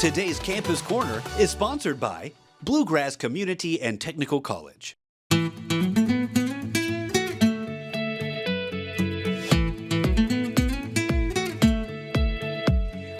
Today's Campus Corner is sponsored by Bluegrass Community and Technical College.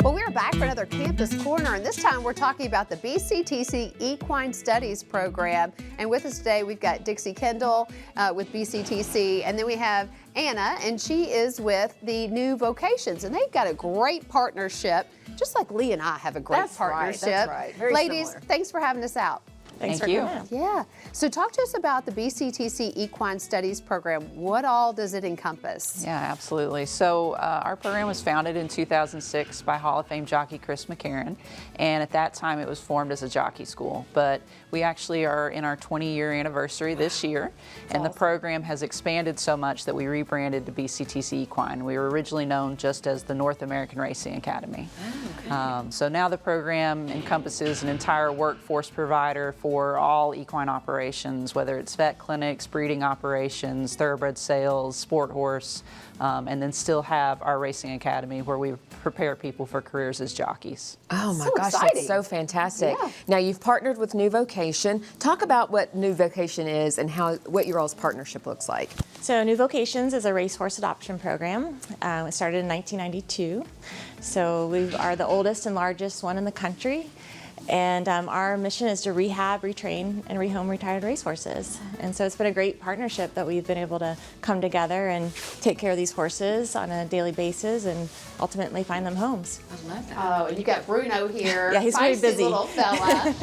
Well, we're back for another Campus Corner, and this time we're talking about the BCTC Equine Studies Program. And with us today, we've got Dixie Kendall with BCTC, and then we have Anna, and she is with the new Vocations, and they've got a great partnership, just like Lee and I have a great partnership. That's right. Very Ladies, similar. thanks for having us out. Thank you. Yeah. So talk to us about the BCTC Equine Studies Program. What all does it encompass? Yeah, absolutely. So our program was founded in 2006 by Hall of Fame jockey Chris McCarron, and at that time it was formed as a jockey school. But we actually are in our 20-year anniversary this year, and the program has expanded so much that we rebranded to BCTC Equine. We were originally known just as the North American Racing Academy. So now the program encompasses an entire workforce provider for all equine operations, whether it's vet clinics, breeding operations, thoroughbred sales, sport horse, and then still have our racing academy where we prepare people for careers as jockeys. Oh my So gosh, exciting. that's so fantastic. Yeah. Now you've partnered with New Vocation. Talk about what New Vocation is and what your all's partnership looks like. So New Vocations is a racehorse adoption program. It started in 1992. So we are the oldest and largest one in the country. And our mission is to rehab, retrain, and rehome retired racehorses. And so it's been a great partnership that we've been able to come together and take care of these horses on a daily basis and ultimately find them homes. I love that. Oh, and you got Bruno here. Yeah, he's very feisty busy. little fella.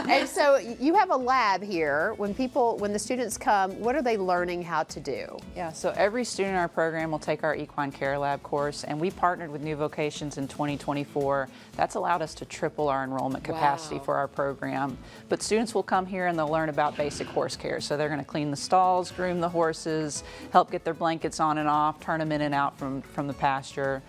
And so you have a lab here. When the students come, what are they learning how to do? Yeah, so every student in our program will take our Equine Care Lab course, and we partnered with New Vocations in 2024. That's allowed us to triple our enrollment capacity for our program. But students will come here and they'll learn about basic horse care. So they're going to clean the stalls, groom the horses, help get their blankets on and off, turn them in and out from the pasture,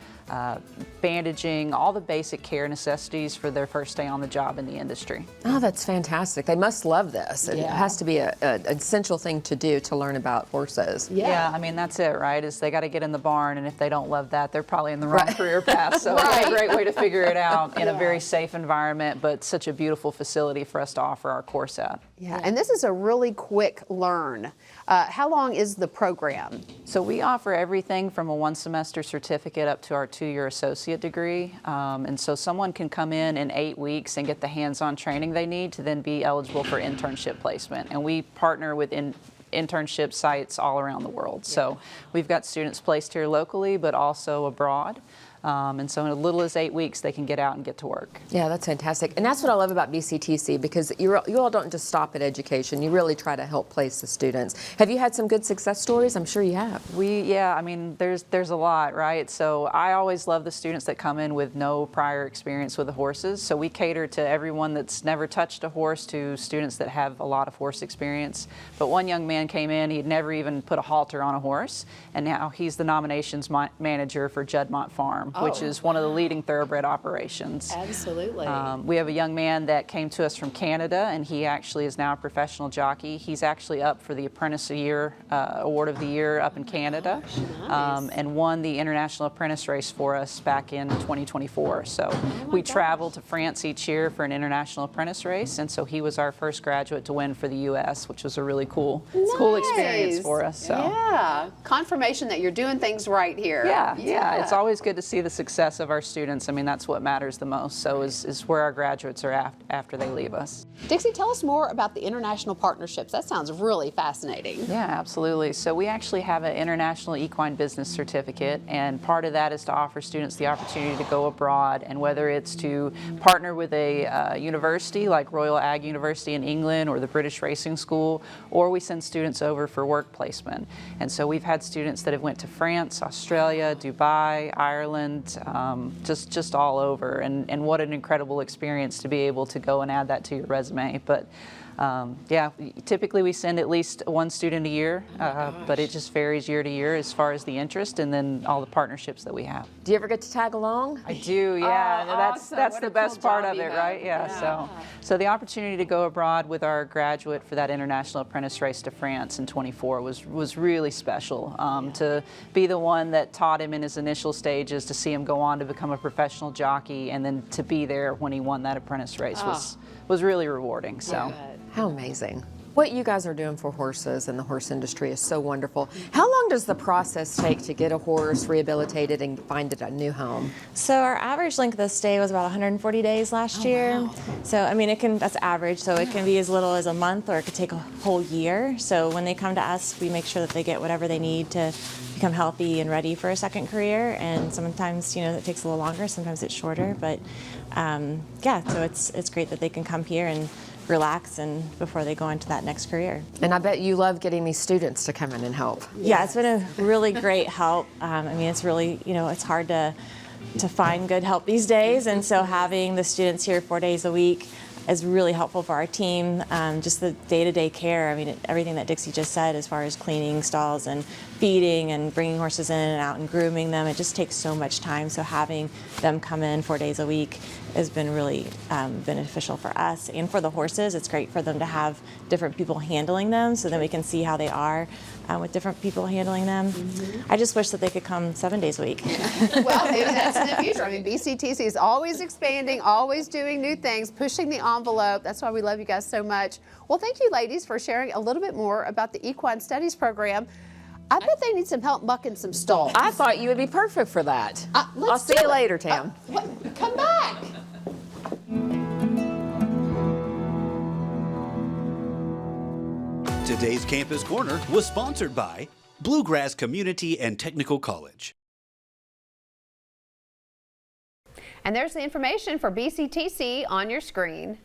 bandaging, all the basic care necessities for their first day on the job in the industry. Oh, that's fantastic. They must love this. It Yeah. has to be an essential thing to do to learn about horses. Yeah, I mean, that's it, right? Is they got to get in the barn, and if they don't love that, they're probably in the wrong career path. So it's a great way to figure it out in a very safe environment, but such a beautiful facility for us to offer our course at. Yeah, and this is a really quick learn. How long is the program? So we offer everything from a one-semester certificate up to our 2-year associate degree. And so someone can come in 8 weeks and get the hands-on training they need to then be eligible for internship placement. And we partner with internship sites all around the world. So we've got students placed here locally, but also abroad. And so in as little as 8 weeks, they can get out and get to work. Yeah, that's fantastic. And that's what I love about BCTC, because you all don't just stop at education. You really try to help place the students. Have you had some good success stories? I'm sure you have. Yeah, I mean, there's a lot, right? So I always love the students that come in with no prior experience with the horses. So we cater to everyone that's never touched a horse to students that have a lot of horse experience. But one young man came in, he'd never even put a halter on a horse, and now he's the nominations manager for Juddmonte Farm, which is one of the leading thoroughbred operations. Absolutely. We have a young man that came to us from Canada, and he actually is now a professional jockey. He's actually up for the Apprentice Award of the Year up in Canada, and won the International Apprentice Race for us back in 2024. So we travel to France each year for an International Apprentice Race, and so he was our first graduate to win for the U.S., which was a really cool experience for us. So. Yeah, confirmation that you're doing things right here. Yeah, it's always good to see the success of our students. I mean, that's what matters the most. So is where our graduates are after they leave us. Dixie, tell us more about the international partnerships. That sounds really fascinating. Yeah, absolutely. So we actually have an International Equine Business Certificate, and part of that is to offer students the opportunity to go abroad, and whether it's to partner with a university like Royal Ag University in England or the British Racing School, or we send students over for work placement. And so we've had students that have went to France, Australia, Dubai, Ireland, just all over, and what an incredible experience to be able to go and add that to your resume. But yeah, typically we send at least one student a year, but it just varies year to year as far as the interest and then all the partnerships that we have. Do you ever get to tag along? I do, yeah. Oh, that's awesome. the best part of it, right? Yeah. So the opportunity to go abroad with our graduate for that International Apprentice Race to France in 24 was really special. To be the one that taught him in his initial stages to see him go on to become a professional jockey, and then to be there when he won that apprentice race was really rewarding. So. How amazing. What you guys are doing for horses and the horse industry is so wonderful. How long does the process take to get a horse rehabilitated and find it a new home? So our average length of stay was about 140 days last year. Wow. So I mean, that's average. So it can be as little as a month, or it could take a whole year. So when they come to us, we make sure that they get whatever they need to become healthy and ready for a second career. And sometimes, it takes a little longer. Sometimes it's shorter. But yeah, so it's great that they can come here and relax and before they go into that next career. And I bet you love getting these students to come in and help. Yeah, it's been a really great help. I mean, it's really, it's hard to find good help these days, and so having the students here 4 days a week is really helpful for our team. Just the day-to-day care, I mean, everything that Dixie just said as far as cleaning stalls and feeding and bringing horses in and out and grooming them, it just takes so much time. So having them come in 4 days a week has been really beneficial for us and for the horses. It's great for them to have different people handling them, so then we can see how they are with different people handling them. I just wish that they could come 7 days a week. Well, maybe that's in the future. I mean, BCTC is always expanding, always doing new things, pushing the envelope. That's why we love you guys so much. Well, thank you, ladies, for sharing a little bit more about the Equine Studies program. I bet they need some help mucking some stalls. I thought you would be perfect for that. I'll see you later, Tam. Come back. Today's Campus Corner was sponsored by Bluegrass Community and Technical College. And there's the information for BCTC on your screen.